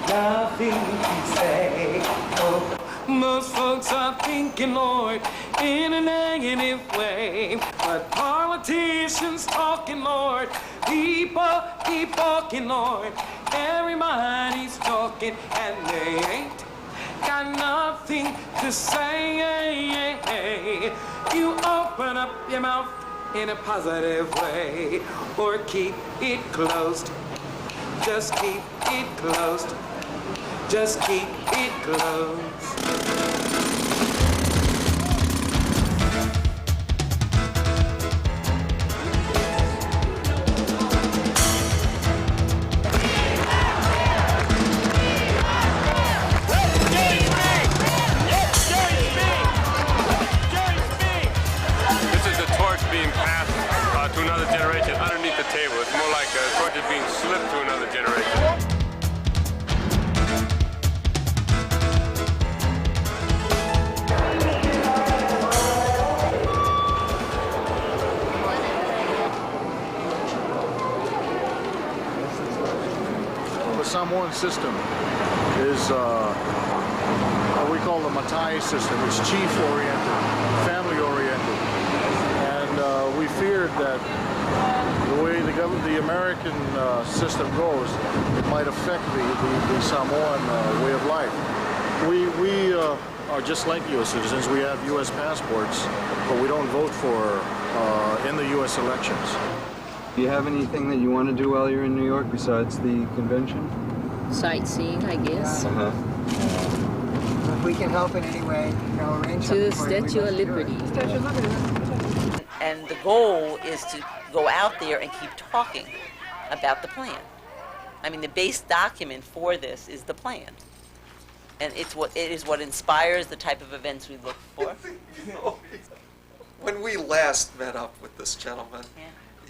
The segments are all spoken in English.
nothing to say. Oh, most folks are thinking, Lord, in a negative way. But politicians talking, Lord, people keep walking, Lord. Everybody's talking and they ain't got nothing to say. You open up your mouth in a positive way, or keep it closed. Just keep it closed. Just keep it closed. To another generation underneath the table. It's more like a torch is being slipped to another generation. The Samoan system is what we call the Matai system. It's chief-oriented, family-oriented. We feared that the way the American system goes, it might affect the Samoan way of life. We are just like U.S. citizens. We have U.S. passports, but we don't vote for in the U.S. elections. Do you have anything that you want to do while you're in New York besides the convention? Sightseeing, I guess. If we can help in any way, arrange to the Statue of Liberty. And the goal is to go out there and keep talking about the plan. I mean, the base document for this is the plan. And it is what inspires the type of events we look for. When we last met up with this gentleman,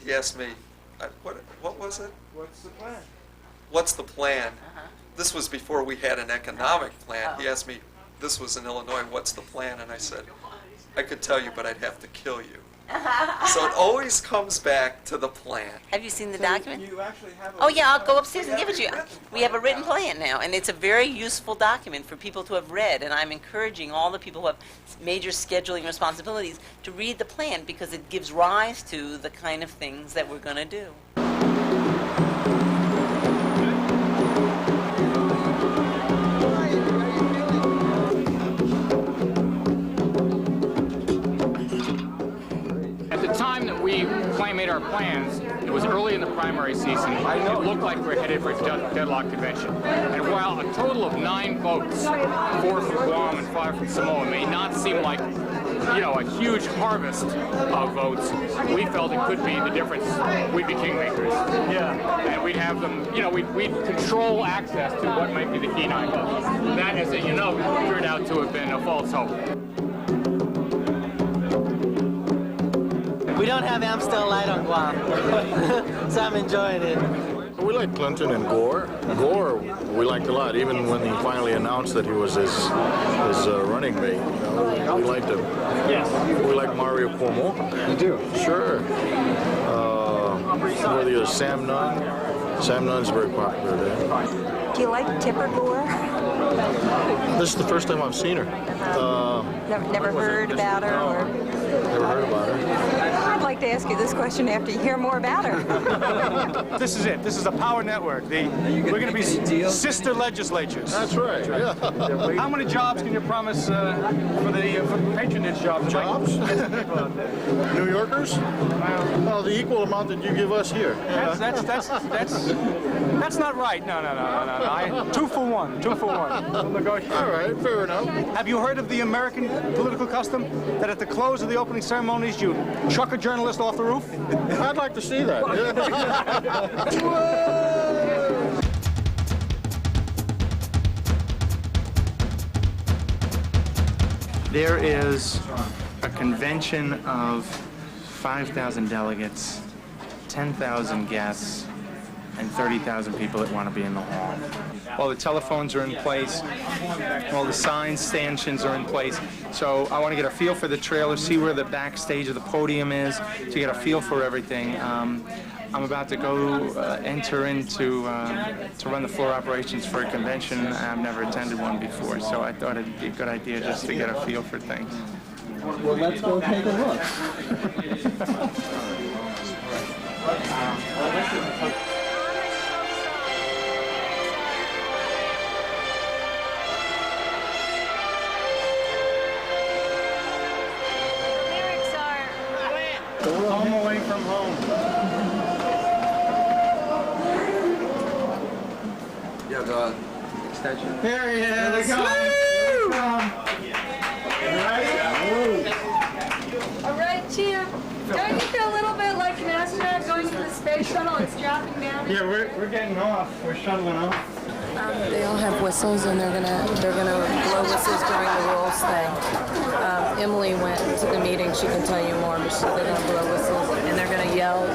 he asked me, what was it? What's the plan? What's the plan? This was before we had an economic plan. He asked me, this was in Illinois, what's the plan? And I said, I could tell you, but I'd have to kill you. So it always comes back to the plan. Have you seen the document? You actually have Oh yeah, I'll go upstairs and give it to you. We have a written plan now, and it's a very useful document for people to have read, and I'm encouraging all the people who have major scheduling responsibilities to read the plan because it gives rise to the kind of things that we're going to do. Made our plans. It was early in the primary season. It looked like we were headed for a deadlock convention. And while a total of 9 votes, 4 from Guam and 5 from Samoa, may not seem like, a huge harvest of votes, we felt it could be the difference. We'd be kingmakers. Yeah. And we'd have them, we'd control access to what might be the key 9 votes. That, as you know, turned out to have been a false hope. We don't have Amstel Light on Guam, so I'm enjoying it. We like Clinton and Gore. Gore we liked a lot, even when he finally announced that he was his running mate. We liked him. Yes. We like Mario Cuomo. You do? Sure. Whether you're Sam Nunn. Sam Nunn's very popular there. Do you like Tipper Gore? This is the first time I've seen her. Never heard about her? Or... Never heard about her. I'd like to ask you this question after you hear more about her. This is it. This is a power network. We're going to be sister legislatures. That's right. Yeah. How many jobs can you promise for the patronage jobs? Jobs? New Yorkers? Well, the equal amount that you give us here. That's not right. No. 2 for 1. 2 for 1. We'll negotiate. All right, fair enough. Have you heard of the American political custom that at the close of the opening ceremonies you chuck a journalist off the roof? I'd like to see that. There is a convention of 5,000 delegates, 10,000 guests, and 30,000 people that want to be in the hall. All the telephones are in place, all the signs, stanchions are in place. So I want to get a feel for the trailer, see where the backstage of the podium is, to get a feel for everything. I'm about to go enter into to run the floor operations for a convention. I've never attended one before, so I thought it'd be a good idea just to get a feel for things. Well, let's go take a look. Home away from home. Yeah, the extension. There he is. All right, Chia. Don't you feel a little bit like an astronaut going to the space shuttle and dropping down? Yeah, we're getting off. We're shuttling off. They all have whistles, and they're gonna blow whistles during the rules thing. Emily went to the meeting; she can tell you more. But they're gonna blow whistles, and they're gonna yell,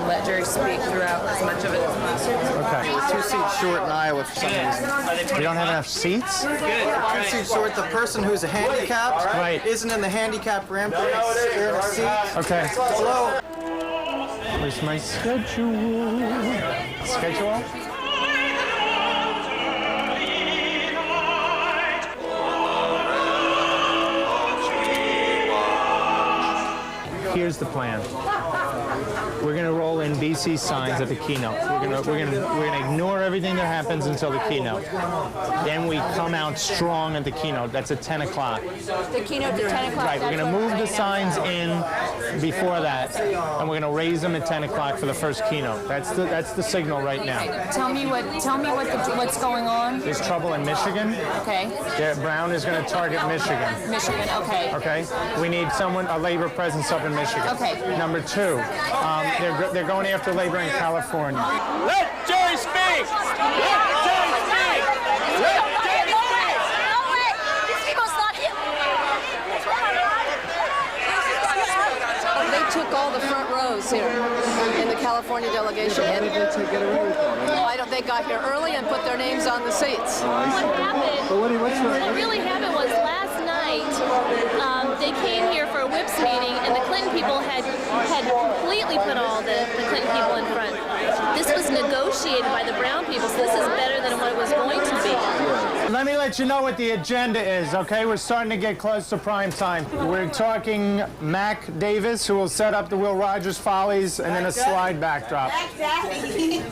"Let Jerry speak" throughout as much of it as possible. Okay. We're 2 seats short in Iowa for some reason. We don't have enough seats? 2 seats short. The person who's handicapped isn't in the handicapped ramp race. They're in a seat. Okay. Hello. Where's my schedule? Schedule? Here's the plan. We're going to roll in BC signs at the keynote. We're going to ignore everything that happens until the keynote. Then we come out strong at the keynote. That's at 10 o'clock. The keynote at 10 o'clock. Right. We're going to move the signs in before that, and we're going to raise them at 10 o'clock for the first keynote. That's the signal right now. Tell me what's going on. There's trouble in Michigan. Okay. Brown is going to target Michigan. Michigan. Okay. Okay. We need a labor presence up in Michigan. Okay. Number 2, they're going after labor in California. Let Jerry speak! Let Jerry speak! Let Jerry speak! No way! These people's not here. They took all the front rows here in the California delegation. How did they take it away with them? I don't. They got here early and put their names on the seats. What happened? But what really happened was last night they came here for a whips meeting, and the Clinton people had completely put all the Clinton people in front. This was negotiated by the Brown people, so this is better than what it was going to be. Let me let you know what the agenda is, okay? We're starting to get close to prime time. We're talking Mac Davis, who will set up the Will Rogers Follies, and then a slide backdrop.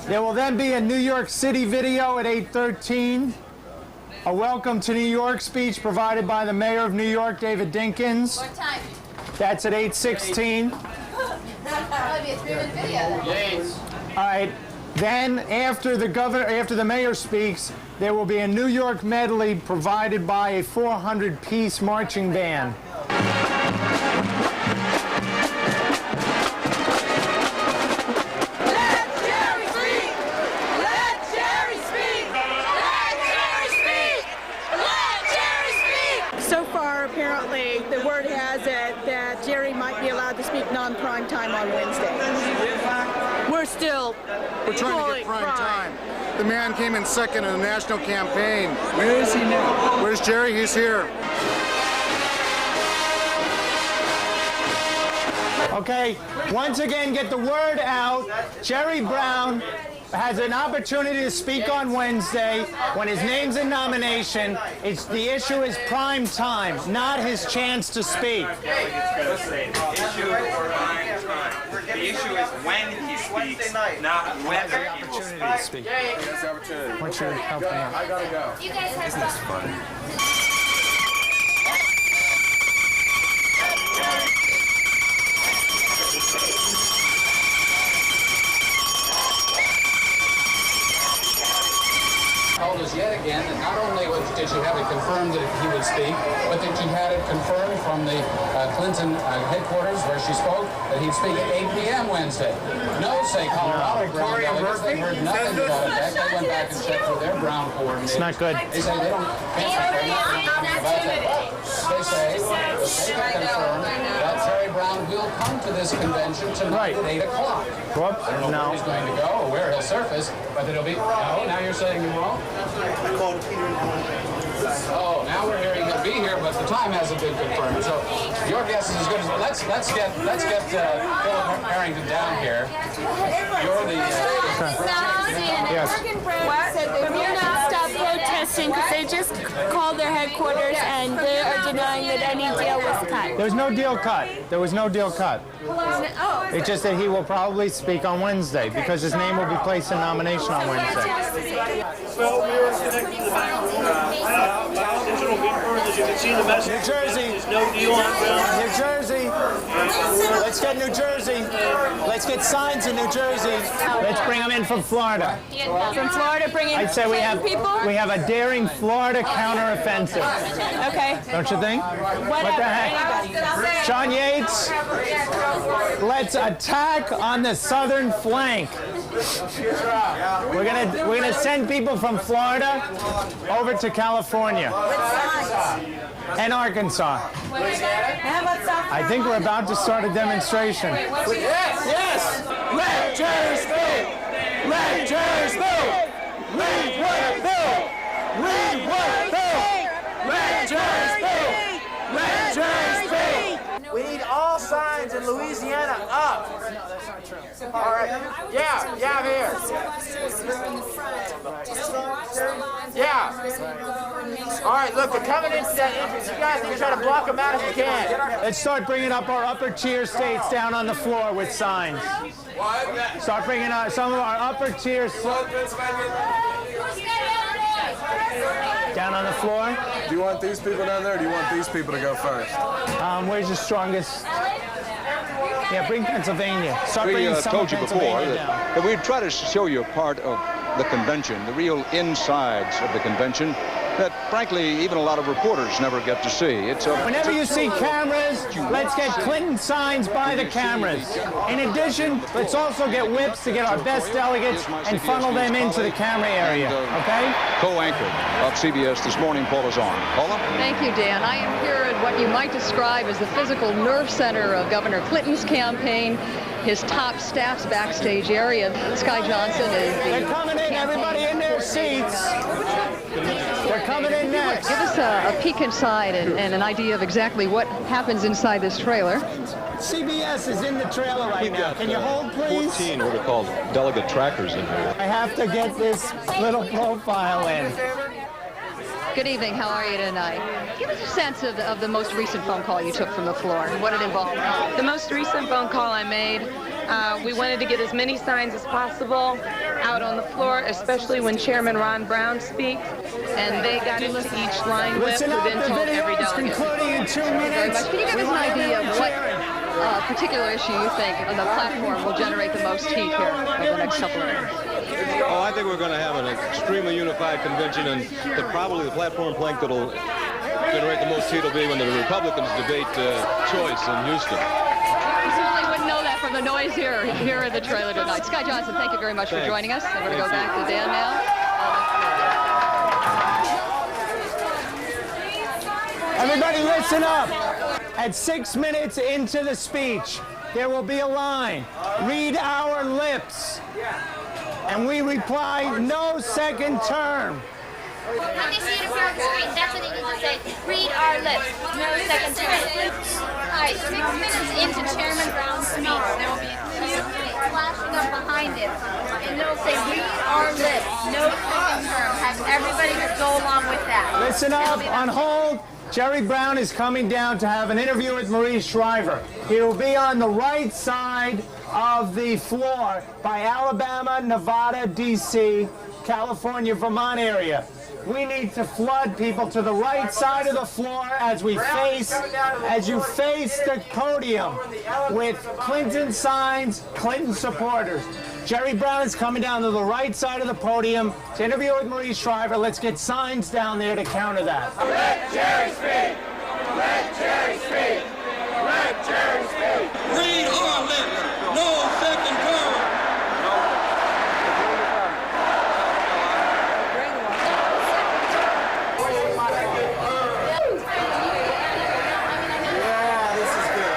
There will then be a New York City video at 8:13. A welcome to New York speech provided by the mayor of New York, David Dinkins. What time? That's at 8:16. Probably be a 3-minute video. All right. Then, after the mayor speaks, there will be a New York medley provided by a 400-piece marching band. So far, apparently, the word has it that Jerry might be allowed to speak non-prime time on Wednesday. We're trying to get prime time. The man came in second in the national campaign. Where is he now? Where's Jerry? He's here. Okay, once again, get the word out. Jerry Brown has an opportunity to speak on Wednesday when his name's in nomination. The issue is prime time, not his chance to speak. The issue is when he speaks, not whether he will speak. What's your help? I gotta go. You guys have fun. Told us yet again that not only did she have it confirmed that he would speak, but that she had it confirmed from the Clinton headquarters where she spoke that he'd speak at 8 p.m. Wednesday. No, say Colorado Brown delegates, they heard nothing about that. They went back and checked with their Brown coordinators. It's not good. They say they can't say nothing about that. They say that they can confirm that Terry Brown will will come to this convention tonight at 8 o'clock. Whoops, I don't know where he's going to go or where he'll surface, but it'll be... No, now you're saying he won't? Oh, now we're hearing he'll be here, but the time hasn't been confirmed. So your guess is as good as... Let's get Philip Harrington down here. You're the... Yes. We're not stop protesting because they just called their headquarters and they are denying that any deal was cut. There's no deal cut. There was no deal cut. Oh. It's just that he will probably speak on Wednesday because his name will be placed in nomination on Wednesday. Well, we were connecting to the back digital paper, as you can see the message. New Jersey. There's no deal on ground. New Jersey. Let's get New Jersey. Let's get signs in New Jersey. Let's bring them in from Florida. From Florida, bringing I'd say we have a daring Florida counteroffensive. Okay. Don't you think? What the heck? John Yates, let's attack on the southern flank. We're gonna send people from Florida over to California and Arkansas. I think we're about to start a demonstration. Yes! Let Jerry speak! Let Jerry speak! Read what bill! Read what bill! Let Jerry speak! Let Jerry speak! We need all signs in Louisiana up. All right. Yeah, I'm here. Yeah. All right, look, they're coming into that entrance. You guys need to try to block them out if you can. Let's start bringing up our upper tier states down on the floor with signs. Start bringing out some of our upper tier down on the floor. Do you want these people down there, or do you want these people to go first? Where's the strongest? Yeah, bring Pennsylvania. Start bringing some told you before Pennsylvania down. that we'd try to show you a part of the convention, the real insides of the convention, that frankly even a lot of reporters never get to see. Whenever you see cameras, let's get Clinton signs by the cameras. In addition, let's also get whips to get our best delegates and funnel them into the camera area, okay? Co-anchor of CBS This Morning, Paula Zorn. Paula? Thank you, Dan. I am here at what you might describe as the physical nerve center of Governor Clinton's campaign. His top staff's backstage area. Sky Johnson is the... They're coming in, everybody in their seats. They're coming in next. Give us a peek inside and an idea of exactly what happens inside this trailer. CBS is in the trailer right now. Can you hold, please? 14 what are called delegate trackers in here. I have to get this little profile in. Good evening. How are you tonight? Give us a sense of the most recent phone call you took from the floor and what it involved. The most recent phone call I made, we wanted to get as many signs as possible out on the floor, especially when Chairman Ron Brown speaks, and they got into each line whip who then told every delegate. Concluding in 2 minutes. Can you give us an idea of what particular issue you think on the platform will generate the most heat here over the next couple of years? Oh, I think we're going to have an extremely unified convention, and probably the platform plank that'll generate the most heat will be when the Republicans debate choice in Houston. You certainly wouldn't know that from the noise here in the trailer tonight. Sky Johnson, thank you very much for joining us. I'm going to go back to Dan now. Everybody listen up. At 6 minutes into the speech, there will be a line. Read our lips. And we reply, no second term. When they see it appear on the screen, that's what they need to say. Read our lips. No second term. All right, 6 minutes into Chairman Brown's speech, there will be a cue flashing up behind it. And it'll say, read our lips. No second term. Have everybody just go along with that. Listen up, on hold. Jerry Brown is coming down to have an interview with Marie Shriver. He will be on the right side of the floor by Alabama, Nevada, D.C., California, Vermont area. We need to flood people to the right side of the floor as you face the podium with Clinton signs, Clinton supporters. Jerry Brown is coming down to the right side of the podium to interview with Marie Shriver. Let's get signs down there to counter that. Let Jerry speak! Let Jerry speak! Let Jerry speak! Read our lips! No second term!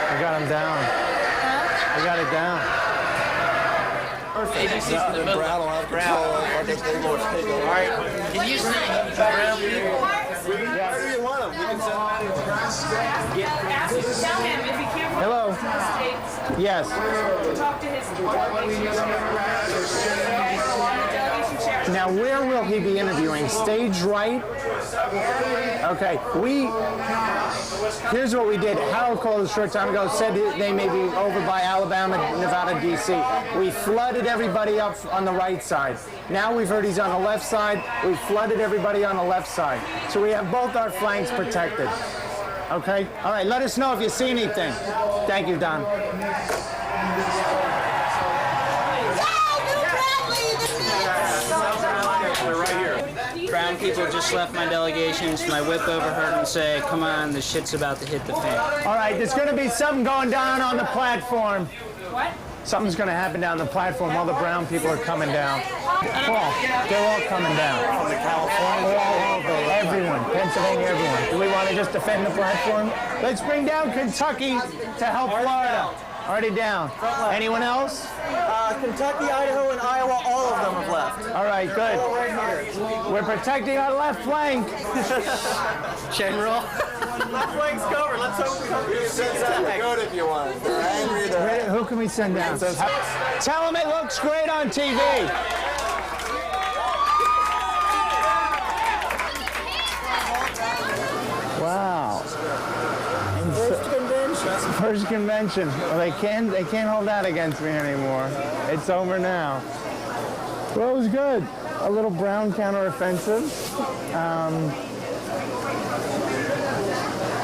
I got him down. I got it down. Perfect. Brown will have control of what they want to take. All right. Can you see brown people? Wherever you want them. We can send them. Hello. Yes. Now, where will he be interviewing? Stage right? Okay. Here's what we did. Harold called a short time ago, said they may be over by Alabama, Nevada, D.C. We flooded everybody up on the right side. Now we've heard he's on the left side. We've flooded everybody on the left side. So we have both our flanks protected. Okay? All right, let us know if you see anything. Thank you, Don. We're right here. Brown people just left my delegation, so my whip overheard them say, come on, the shit's about to hit the fan. All right, there's going to be something going down on the platform. What? Something's going to happen down the platform. All the brown people are coming down. Paul, they're all coming down. From the California? All over. Everyone. Pennsylvania, everyone. Do we want to just defend the platform? Let's bring down Kentucky to help Florida. Already down. Anyone else? Kentucky, Idaho, and Iowa, all of them have left. All right, good. All right here. We're protecting our left flank. General. Left flank's covered. Let's hope we don't get sent good if you want. They're angry. They're Who can we send down? Tell them it looks great on TV. Wow. First convention. Well, they can't hold that against me anymore. It's over now. Well, it was good. A little brown counteroffensive.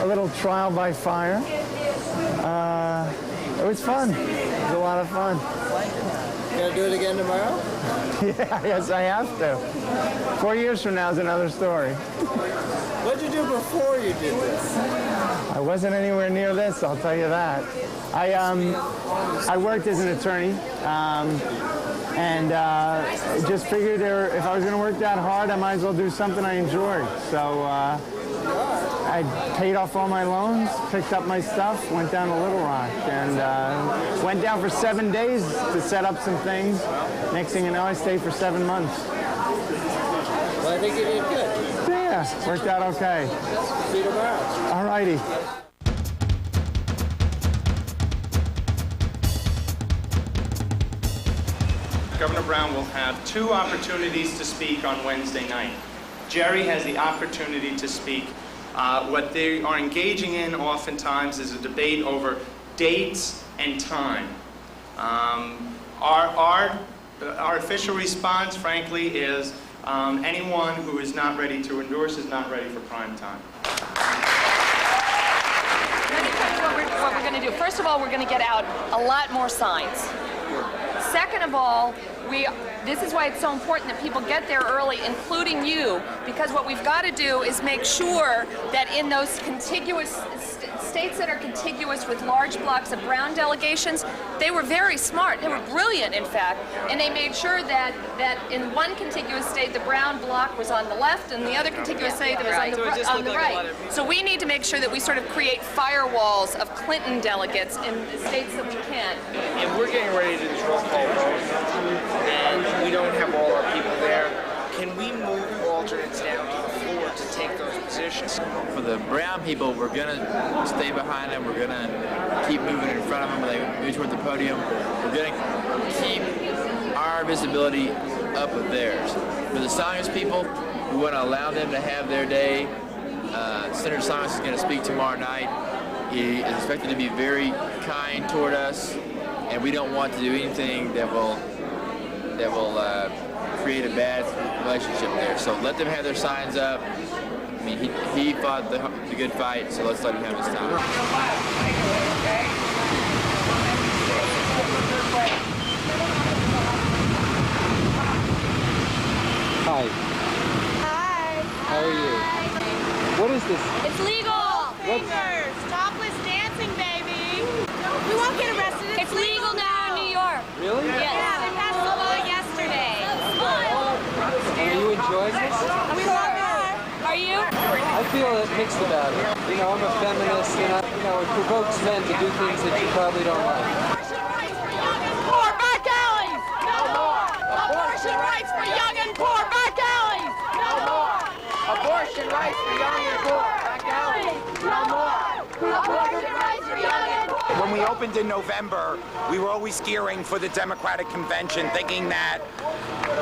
A little trial by fire. It was fun. It was a lot of fun. You gonna do it again tomorrow? Yeah, yes, I have to. 4 years from now is another story. What did you do before you did this? I wasn't anywhere near this, I'll tell you that. I worked as an attorney, and just figured if I was going to work that hard, I might as well do something I enjoyed. So I paid off all my loans, picked up my stuff, went down to Little Rock, and went down for 7 days to set up some things. Next thing you know, I stayed for 7 months. Well, I think you did good. Yeah, worked out okay. See you tomorrow. All righty. Governor Brown will have 2 opportunities to speak on Wednesday night. Jerry has the opportunity to speak. What they are engaging in oftentimes is a debate over dates and time. Our official response, frankly, is anyone who is not ready to endorse is not ready for prime time. Let me tell you what we're going to do. First of all, we're going to get out a lot more signs. Second of all, this is why it's so important that people get there early, including you, because what we've got to do is make sure that in those contiguous states that are contiguous with large blocks of brown delegations, they were very smart. They were brilliant, in fact, and they made sure that in one contiguous state, the brown block was on the left, and the other contiguous state was on the right. So we need to make sure that we sort of create firewalls of Clinton delegates in the states that we can. And we're getting ready to do this roll call vote, and we don't have all our people there. Can we move alternates down to the floor to take those positions? For the brown people, we're going to stay behind them. We're going to keep moving in front of them when they move toward the podium. We're going to keep our visibility up with theirs. For the Science people, we want to allow them to have their day. Senator Science is going to speak tomorrow night. He is expected to be very kind toward us, and we don't want to do anything that will create a bad relationship there. So let them have their signs up. I mean, he fought the good fight, so let's let him have his time. Hi. Hi. How are you? What is this? It's legal. Fingers. Topless dancing, baby. We won't get arrested. It's legal now in New York. Really? Yes. Yeah, they passed the law yesterday. Are you enjoying this? We love it. Are you? I feel mixed about it. You know, I'm a feminist, and it provokes men to do things that you probably don't like. opened in November, we were always gearing for the Democratic Convention, thinking that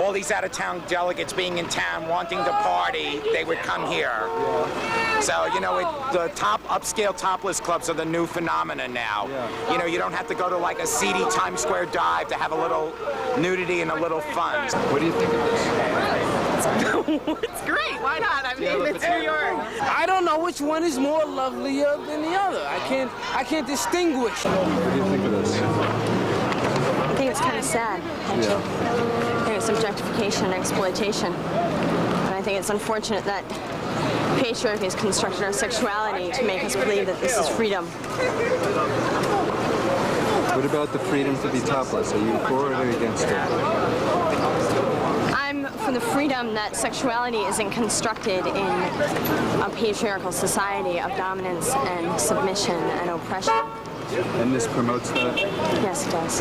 all these out-of-town delegates being in town, wanting to party, they would come here. So, you know, the top upscale topless clubs are the new phenomenon now. You know, you don't have to go to like a seedy Times Square dive to have a little nudity and a little fun. What do you think of this? It's great. Why not? I mean, it's New York. I don't know which one is more lovelier than the other. I can't distinguish. What do you think of this? I think it's kind of sad, actually. I think it's objectification and exploitation. And I think it's unfortunate that patriarchy has constructed our sexuality to make us believe that this is freedom. What about the freedom to be topless? Are you for it or against it? I'm for the freedom that sexuality isn't constructed in a patriarchal society of dominance and submission and oppression. And this promotes that? Yes, it does.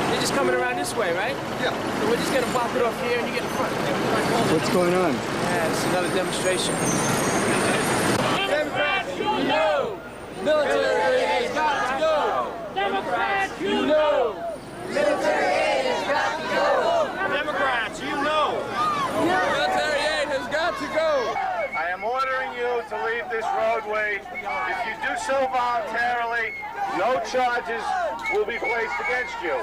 You're just coming around this way, right? Yeah. So we're just gonna block it off here and you get in front. What's going on? Yeah, it's another demonstration. Democrats, you know! Military aid has got to go! Democrats, you know! Military aid has got to go! Democrats, you know! Military aid has got to go! I am ordering you to leave this roadway. If you do so voluntarily, no charges will be placed against you.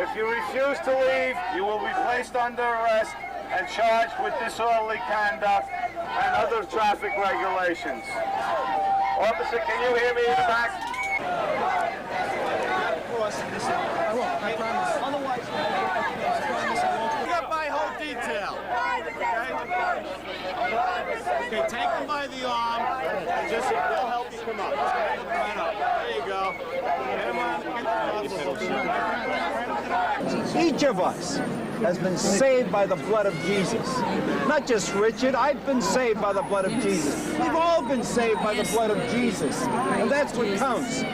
If you refuse to leave, you will be placed under arrest and charged with disorderly conduct and other traffic regulations. Officer, can you hear me in the back? Of course. I won't. I promise. Otherwise, I got my whole detail. Okay, take him by the arm. Just we'll help you come up. Right up. There you go. Get him on. Each of us has been saved by the blood of Jesus. Not just Richard, I've been saved by the blood of Jesus. We've all been saved by the blood of Jesus. And that's what counts.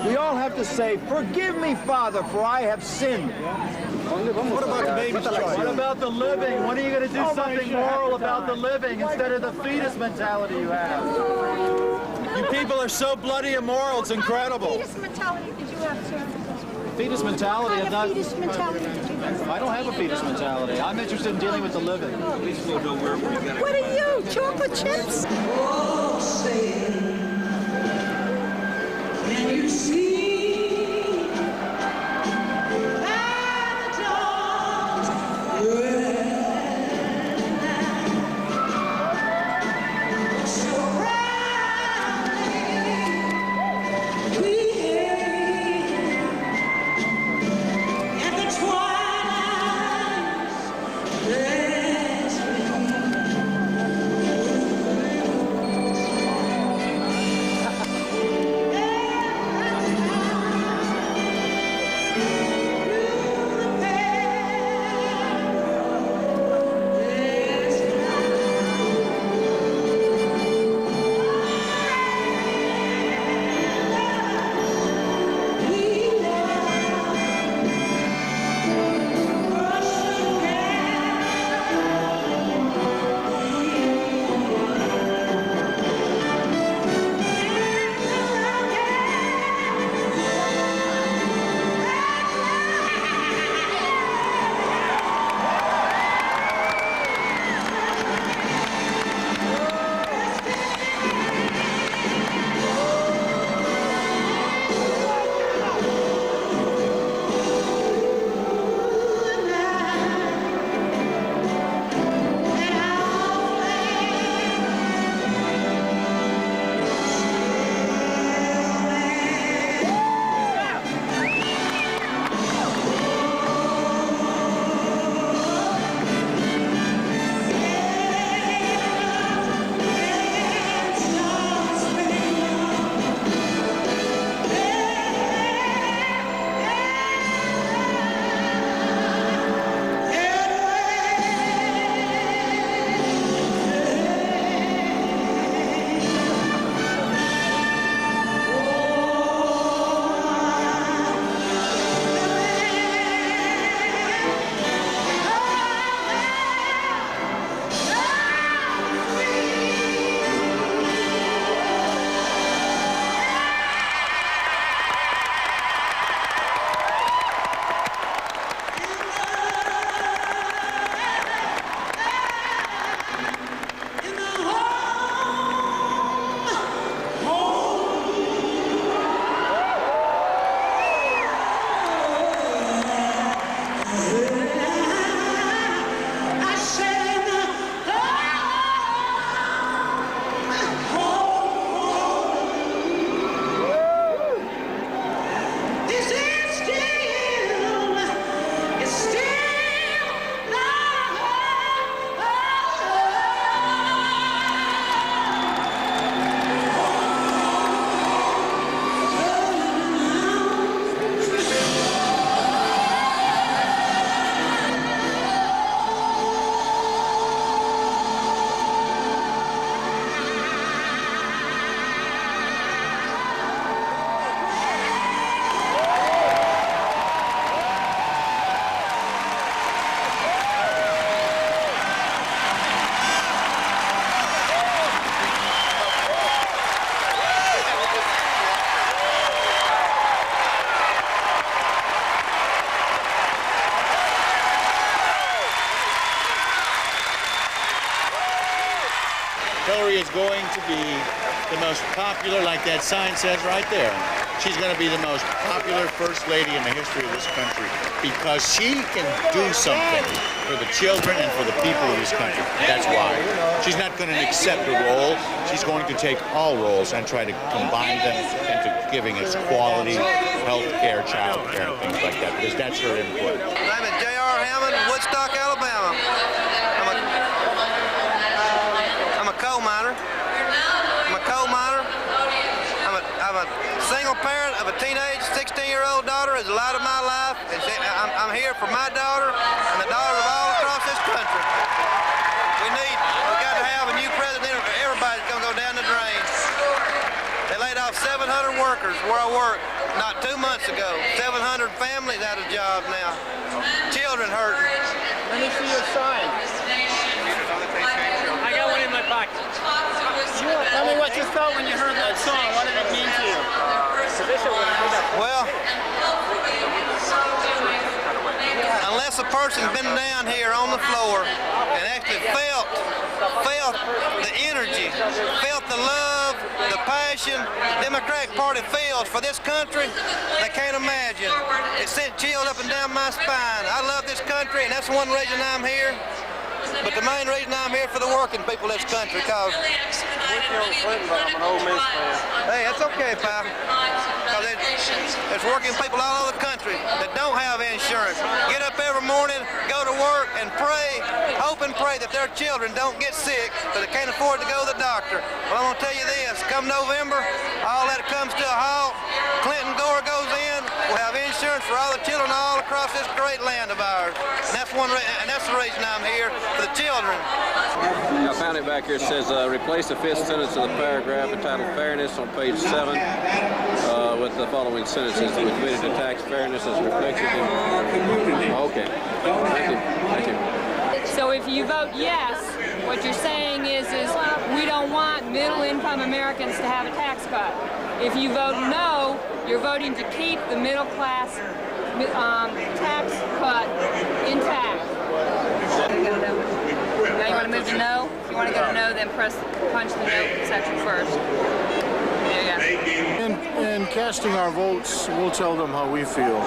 We all have to say, forgive me, Father, for I have sinned. What about the baby's choice? What about the living? When are you going to do something moral about the living instead of the fetus mentality you have? You people are so bloody immoral, it's incredible. Fetus mentality did you have, sir? Fetus mentality What is kind of not... fetus mentality did you have? I don't have a fetus mentality. I'm interested in dealing with the living. What are you, chocolate chips? Can you see? Hillary is going to be the most popular, like that sign says right there. She's going to be the most popular first lady in the history of this country because she can do something for the children and for the people of this country. That's why. She's not going to accept a role. She's going to take all roles and try to combine them into giving us quality health care, child care, and things like that, because that's her input. My name is J.R. Hammond, Woodstock, Alabama. I'm a coal miner. I'm a single parent of a teenage 16-year-old daughter who's the light of my life. And I'm here for my daughter and the daughters of all across this country. We got to have a new president or everybody's going to go down the drain. They laid off 700 workers where I work not 2 months ago. 700 families out of jobs now. Children hurting. Let me see your sign. I got one in my pocket. Tell me what you felt when you heard that song. What did it mean to you? Well, unless a person's been down here on the floor and actually felt the energy, felt the love, the passion the Democratic Party feels for this country, they can't imagine. It sent chills up and down my spine. I love this country, and that's one reason I'm here. But the main reason I'm here for the working people of this country, because I'm an Ole Miss fan. Hey, that's okay, pal. Because there's working people all over the country that don't have insurance. Get up every morning, go to work, and pray, hope and pray that their children don't get sick because they can't afford to go to the doctor. Well, I'm going to tell you this, come November, all that comes to a halt. Clinton Gore goes in, we'll have insurance for all the children all across this great land of ours. And that's the reason I'm here, for the children. I found it back here. It says replace the fifth sentence of the paragraph entitled Fairness on page 7 with the following sentences. We committed to tax fairness as reflected in... Okay. Thank you. So if you vote yes, what you're saying is we don't want middle-income Americans to have a tax cut. If you vote no, you're voting to keep the middle-class tax cut intact. Now you want to move to no? If you want to go to no, then punch the no section first. There you go. In casting our votes, we'll tell them how we feel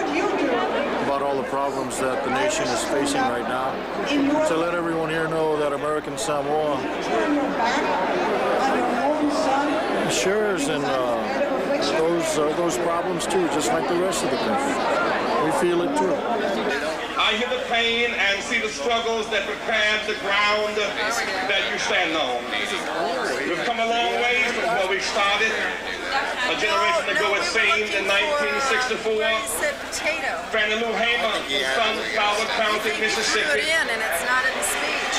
about all the problems that the nation is facing right now. To let everyone here know that American Samoa shares in those problems too, just like the rest of the country. We feel it too. I hear the pain and see the struggles that prepared the ground that you stand on. We've come a long way from where we started. A generation ago, it seemed, in 1964. Fannie Lou Hamer from Sunflower County, Mississippi. Put in, and it's not in the speech.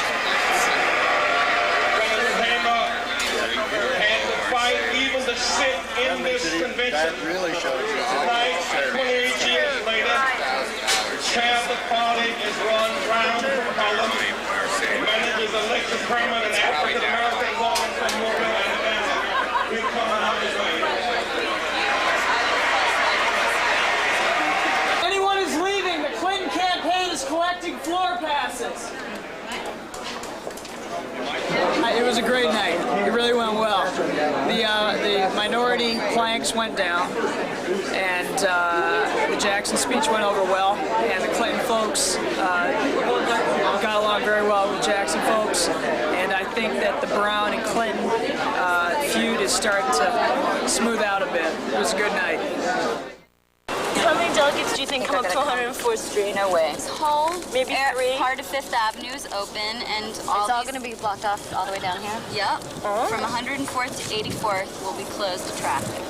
Fannie Lou Hamer had to fight even to sit in this convention. That really shows you. Tonight, 28 years later, chair of the party is Ron Brown from Harlem. Manages elected permanent African-American woman from Mobile, Alabama. We're coming out this way. Anyone who's leaving, the Clinton campaign is collecting floor passes. It was a great night. It really went well. The minority planks went down, and the Jackson speech went over well, and the Clinton folks got along very well with Jackson folks, and I think that the Brown and Clinton feud is starting to smooth out a bit. It was a good night. How many delegates do you think come up to 104th Street? No way. It's whole, maybe 3. Part of Fifth Avenue is open, and It's all going to be blocked off all the way down here? Yep. From 104th to 84th will be closed to traffic.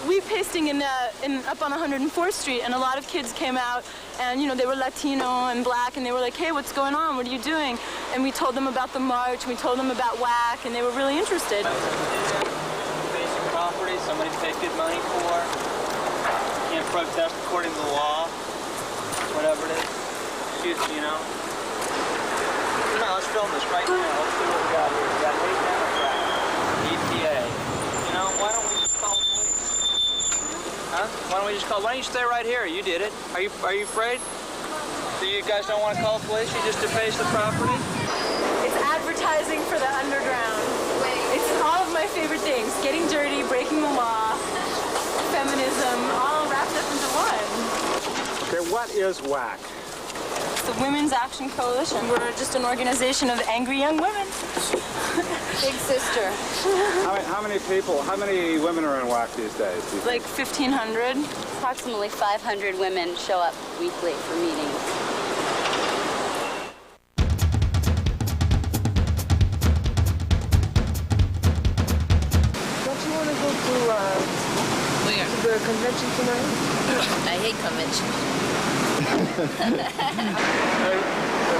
We pasting up on 104th Street, and a lot of kids came out, and they were Latino and black, and they were like, hey, what's going on? What are you doing? And we told them about the march, we told them about WAC, and they were really interested. Basic property, somebody paid good money for. Can't protest according to the law, whatever it is. No, let's film this right now. Let's see what we got here. We got 8 Democrats, EPA. Why don't we just call the police? Huh? Why don't you stay right here? You did it. Are you afraid? So you guys don't want to call the police? You just deface the property? It's advertising for the underground. what is WAC? It's the Women's Action Coalition. We're just an organization of angry young women. Big sister. How many people, how many women are in WAC these days? Like 1,500. Approximately 500 women show up weekly for meetings. Don't you want to go to the convention tonight? I hate conventions.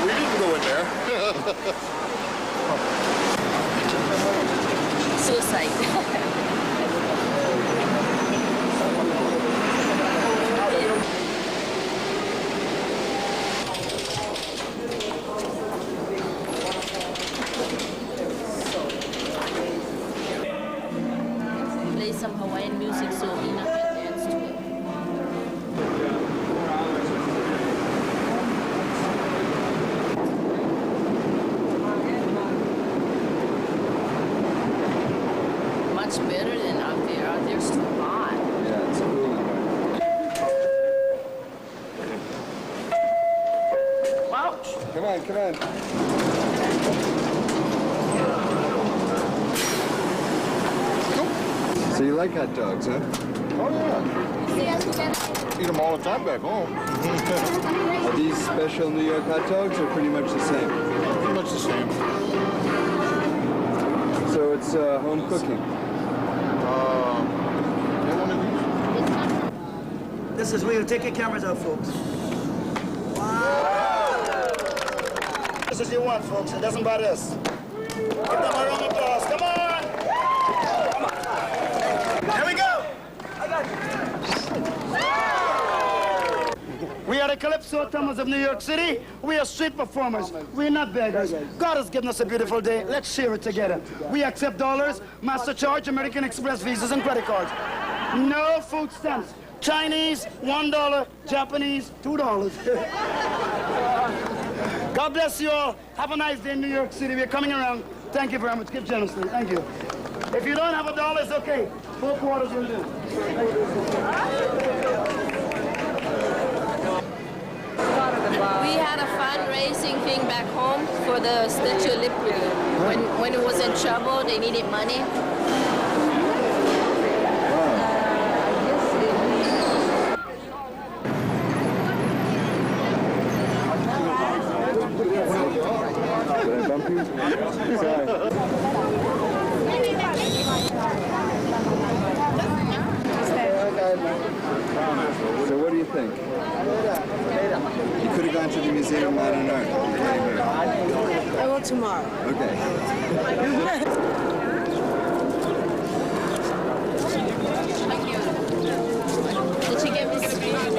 We need to go in there. Suicide. Play some Hawaiian music so Ina can dance to it. Much better than out there. Out there's too hot. Yeah, it's cool. Ouch! Come on, come on. So you like hot dogs, huh? Oh, yeah. Eat them all the time back home. Are these special New York hot dogs or pretty much the same? Pretty much the same. So it's home cooking. This is real. Take your cameras out, folks. This is your one, folks. It doesn't bother us. Give them a round of applause. Come on! Come on. Here we go! We are the Calypso Thomas of New York City. We are street performers. We're not beggars. God has given us a beautiful day. Let's share it together. We accept dollars, master charge, American Express visas, and credit cards. No food stamps. Chinese, $1. Japanese, $2. God bless you all. Have a nice day in New York City. We're coming around. Thank you very much. Give generously. Thank you. If you don't have a dollar, it's okay. 4 quarters will do. We had a fundraising thing back home for the Statue of Liberty. When it was in trouble, they needed money. Did I bump you? Sorry. So what do you think? You could have gone to the Museum of Modern Art. I will tomorrow. Okay. Did you get me I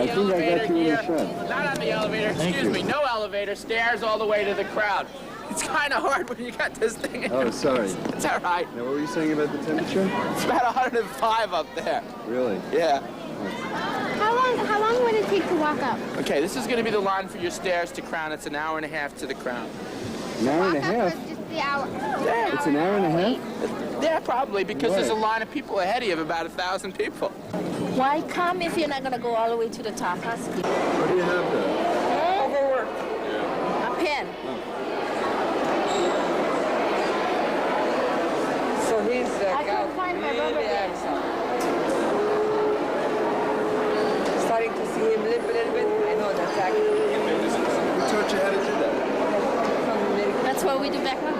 think I got you in a shot. Not on the elevator, excuse me, no elevator, stairs all the way to the crowd. It's kind of hard when you got this thing in Oh, your- sorry. It's all right. Now, what were you saying about the temperature? It's about 105 up there. Really? Yeah. How long would it take to walk up? Okay, this is going to be the line for your stairs to Crown. It's an hour and a half to the Crown. An hour and a half? Just the hour. Yeah. It's an hour and a half? Yeah, probably, because there's a Right. line of people ahead of you of about 1,000 people. Why come if you're not going to go all the way to the top? Husky? What do you have there? Overworked. A pen. So he's I couldn't find my rubber band. Starting to see him limp a little bit. I know that's actually. Who taught you how to do that? That's what we do back home.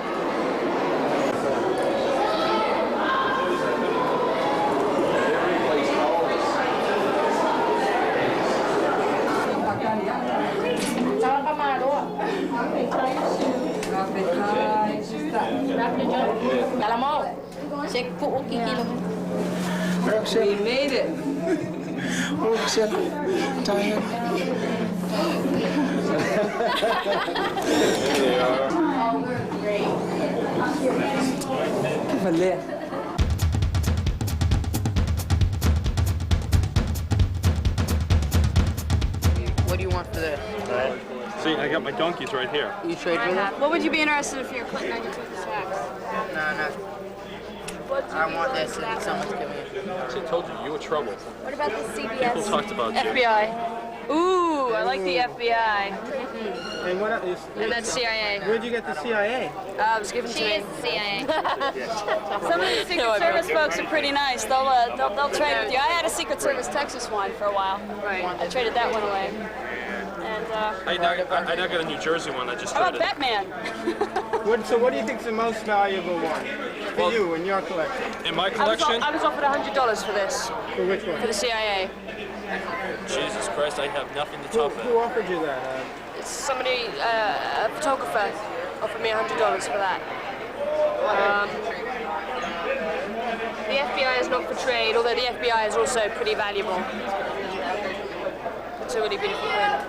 Calamón. Check po kilo. We made it. Oh, shit. Tired. What do you want for this? See, I got my donkeys right here. You trade for that? What would you be interested if you're Clinton 92 with the Sacks? No, no. I want this and someone's giving me. See, I told you, you were trouble. What about the CBS? People talked about you. FBI. Ooh. Ooh, I like the FBI. And what is? And that's CIA. Where'd you get the CIA? It was given to me. She is the CIA. Some of the Secret Service folks are pretty nice. They'll trade with you. I had a Secret Service Texas one for a while. Right. I traded that one away. And I now got a New Jersey one. I just how about traded. Batman? So what do you think's the most valuable one for you in your collection? In my collection? I was offered $100 for this. For which one? For the CIA. Jesus Christ, I have nothing to top it. Who offered you that? Somebody, a photographer, offered me $100 for that. The FBI is not for trade, although the FBI is also pretty valuable. It's a really beautiful print.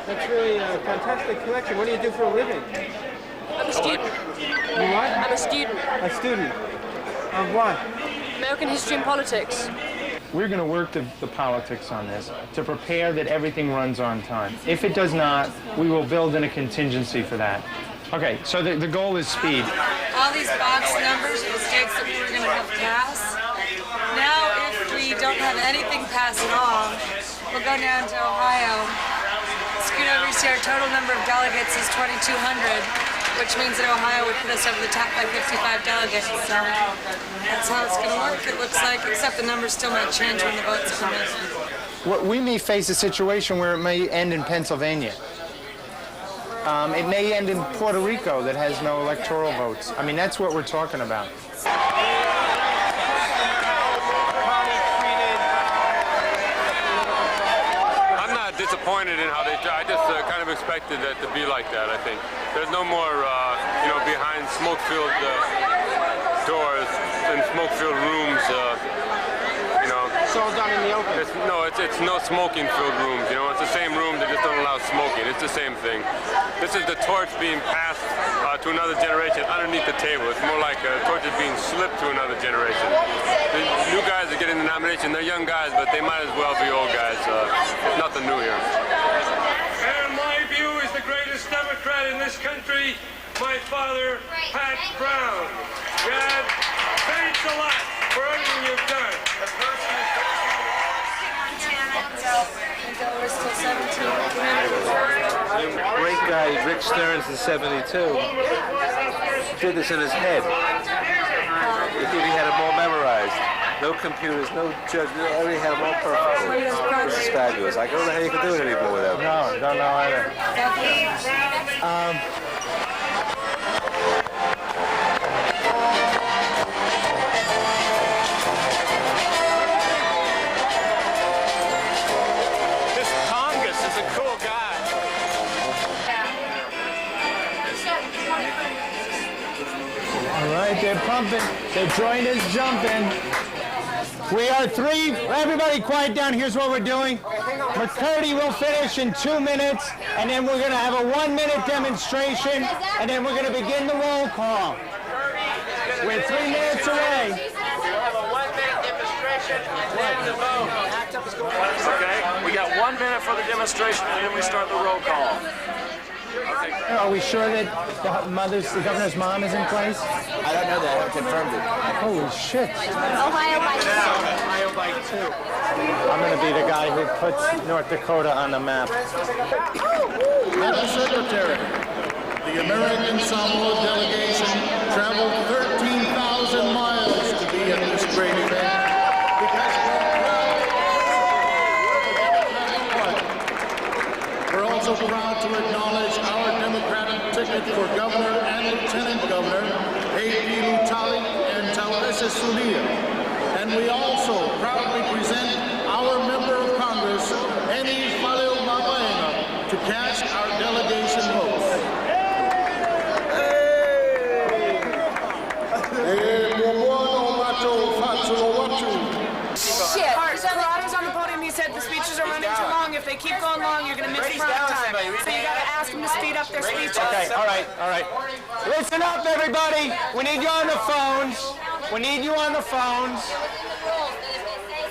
That's really a fantastic collection. What do you do for a living? I'm a student. You what? I'm a student. A student? Of what? American history and politics. We're going to work the politics on this to prepare that everything runs on time. If it does not, we will build in a contingency for that. Okay, so the goal is speed. All these box numbers are the states that we were going to have pass. Now, if we don't have anything pass at all, we'll go down to Ohio. Scoot over, see our total number of delegates is 2,200, which means that Ohio would put us over the top by 55 delegates. So that's how it's going to work, it looks like, except the numbers still might change when the votes come in. We may face a situation where it may end in Pennsylvania. It may end in Puerto Rico that has no electoral votes. I mean, that's what we're talking about. I'm not disappointed in how they do. I just kind of expected that to be like that, I think. There's no more, behind smoke-filled doors and smoke-filled rooms, It's all done in the open. It's no smoking-filled rooms, It's the same room, they just don't allow smoking. It's the same thing. This is the torch being passed to another generation underneath the table. It's more like a torch is being slipped to another generation. The new guys are getting the nomination. They're young guys, but they might as well be old guys. Nothing new here. And my view is the greatest Democrat in this country, my father, Pat Brown. Dad, thanks a lot for everything you've done. Great guy, Rick Stearns in '72, did this in his head. He had them all memorized. No computers, no judge, everybody had them all perfect. This is fabulous. I don't know how you can do it anymore without them. No, don't know either. They're pumping. The joint is jumping. We are three. Everybody quiet down. Here's what we're doing. McCurdy will finish in 2 minutes, and then we're going to have a 1-minute demonstration, and then we're going to begin the roll call. We're 3 minutes away. We'll have a 1-minute demonstration and then the vote. Okay, we got 1 minute for the demonstration, and then we start the roll call. Are we sure that the governor's mom is in place? I don't know that. I confirmed it. Holy shit. Ohio by 2. Ohio by 2. I'm going to be the guy who puts North Dakota on the map. Madam Secretary, the American Samoa delegation traveled 13,000 miles to be at this great event because we're also proud to acknowledge our Democratic ticket for governor and lieutenant governor, A.P. Lutali and Talvesa Sulia. And we also proudly present our member of Congress, Eni Falil Mabaena, to cast our delegation votes. Shit! Hart, on the podium, he said the speeches are running too long. If they keep going long, you're going to miss prime time. So you got to ask them to speed up their speeches. Okay, all right. Listen up, everybody. We need you on the phones. We need you on the phones.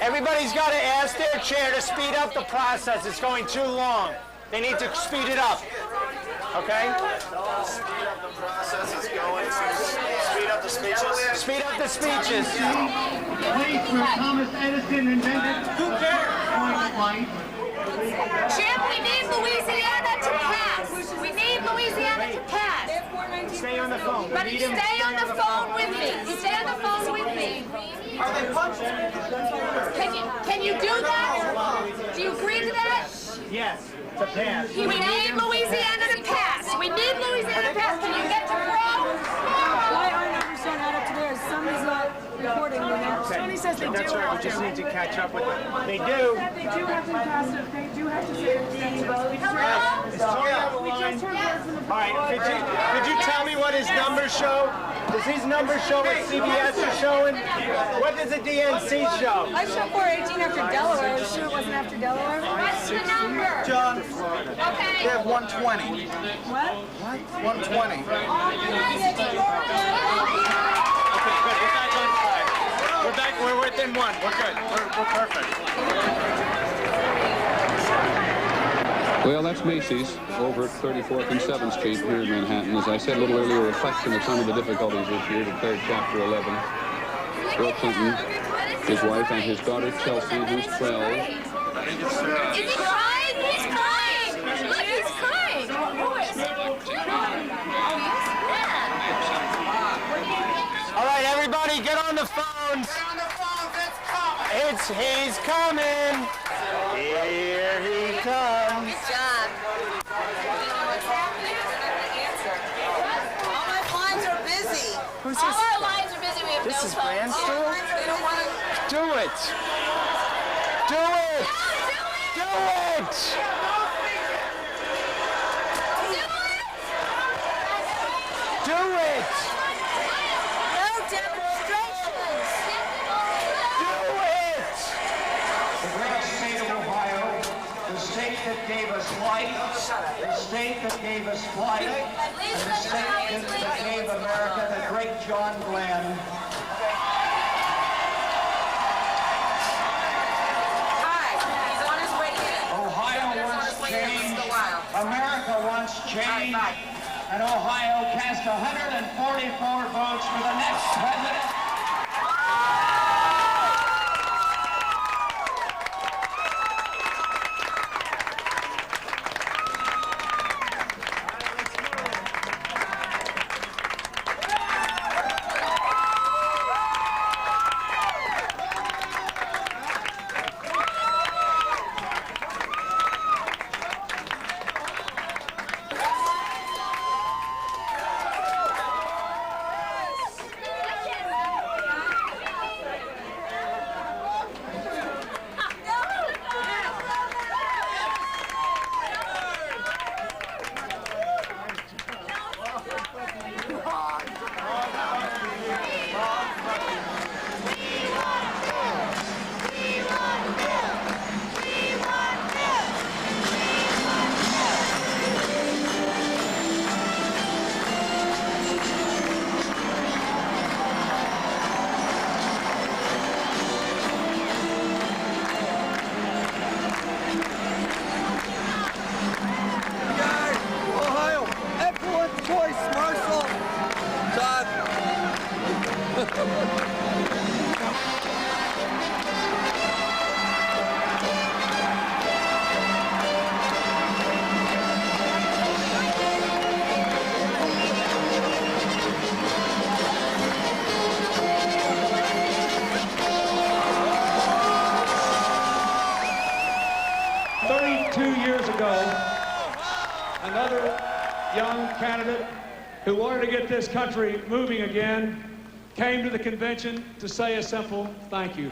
Everybody's got to ask their chair to speed up the process. It's going too long. They need to speed it up. Okay? Speed up the process is going. Speed up the speeches. Speed up the speeches. Place where Thomas Edison invented point light. Jim, we need Louisiana to pass. We need Louisiana to pass. Stay on the phone. But stay on the phone with me. Stay on the phone with me. Are they punched? Can you do that? Do you agree to that? Yes, to pass. We need Louisiana to pass. We need Louisiana to pass. Can you get to Pro? Why our numbers don't add up to theirs? Somebody's not recording the numbers. Tony says they do. That's right, we just need to catch up with them. They do. They do have to pass it. They do have to say abstain vote. All right, could you tell me what his numbers show? Does his numbers show what CBS is showing? What does the DNC show? I showed 418 after Delaware. Are you sure it wasn't after Delaware? What's the number? John, Florida. Okay. They have 120. What? 120. We're back. We're within one. We're good. We're perfect. Well, that's Macy's over at 34th and 7th Street here in Manhattan. As I said a little earlier, a reflection of some of the difficulties this year declared Chapter 11. Bill Clinton, his wife, and his daughter Chelsea, who's 12. Is he crying? He's crying. Look, he's crying. Who is it? All right, everybody, get on the phones. Get on the phones. It's coming. He's coming. Here he comes. Good job. All my lines are busy. Who's All this? our lines are busy. We have This no is phones. Brandstone? They don't want to. Do it. Do it. Do it. Do it. No demonstrations. Do it. The great state of Ohio, the state that gave us life, the state that gave us flight, and the state that gave America the great John Glenn. Ohio wants change, America wants change, and Ohio cast 144 votes for the next president. Another young candidate who wanted to get this country moving again came to the convention to say a simple thank you.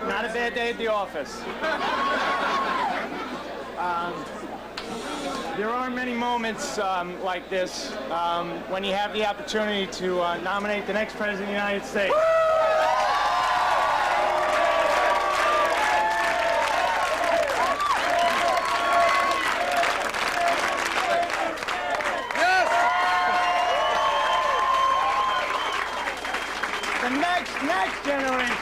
Not a bad day at the office. There are many moments like this when you have the opportunity to nominate the next president of the United States. The next generation.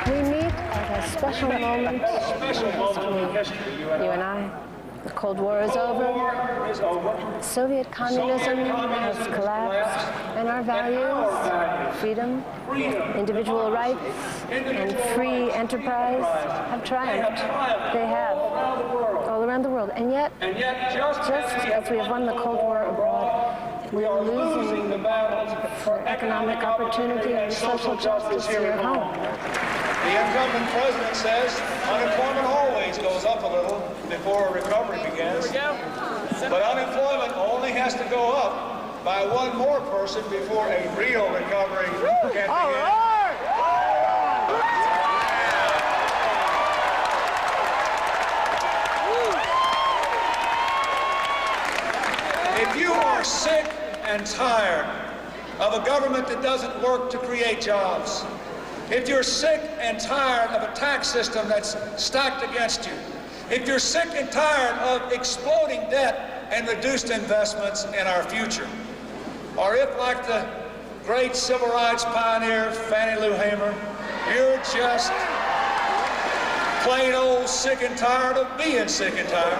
We meet at a special moment in history. You and I. The Cold War is over. Soviet communism has collapsed, and our values, freedom, individual rights, and free enterprise have triumphed. They have, all around the world. And yet, just as we have won the Cold War abroad, we are losing the battle for economic opportunity and social justice here at home. The incumbent president says unemployment always goes up a little before a recovery begins. But unemployment only has to go up by one more person before a real recovery can begin. All right. If you are sick and tired of a government that doesn't work to create jobs, if you're sick and tired of a tax system that's stacked against you, if you're sick and tired of exploding debt and reduced investments in our future, or if, like the great civil rights pioneer Fannie Lou Hamer, you're just plain old sick and tired of being sick and tired,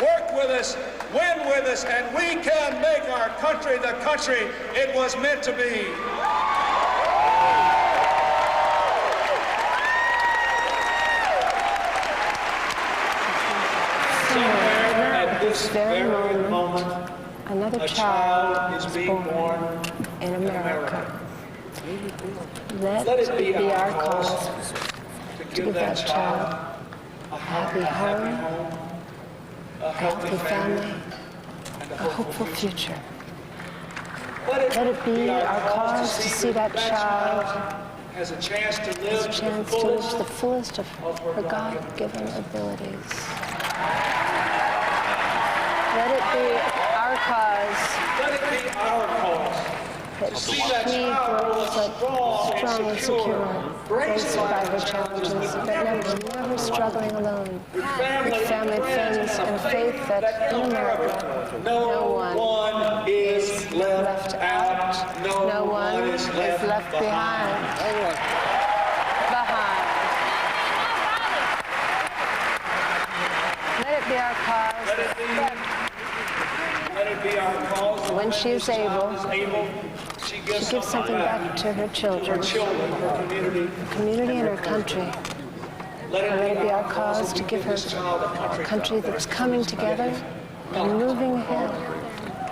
work with us, win with us, and we can make our country the country it was meant to be. Somewhere at this very moment, another child is being born in America. Let it be our cause to give that child a happy home, a healthy family, a hopeful future. Let it be our cause to see that child has a chance to live the fullest of her God-given abilities. Let it be our cause that she grows up strong and secure, faced by her challenges, but never struggling alone, with family, friends, and a faith that in America, no one is left out, no one is left behind. Let it be our cause. Let it be our cause. When she is able, she gives something back to her children, her community, and her country. Let it be our cause to give her a country that's coming together and moving ahead.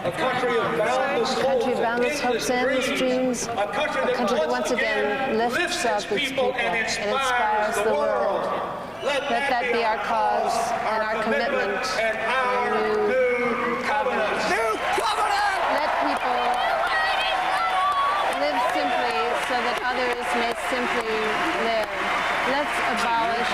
A country of boundless hopes and endless dreams. A country that once again lifts up its people and inspires the world. Let that be our cause and our commitment and our new covenant. Let people live simply so that others may simply live. Let's abolish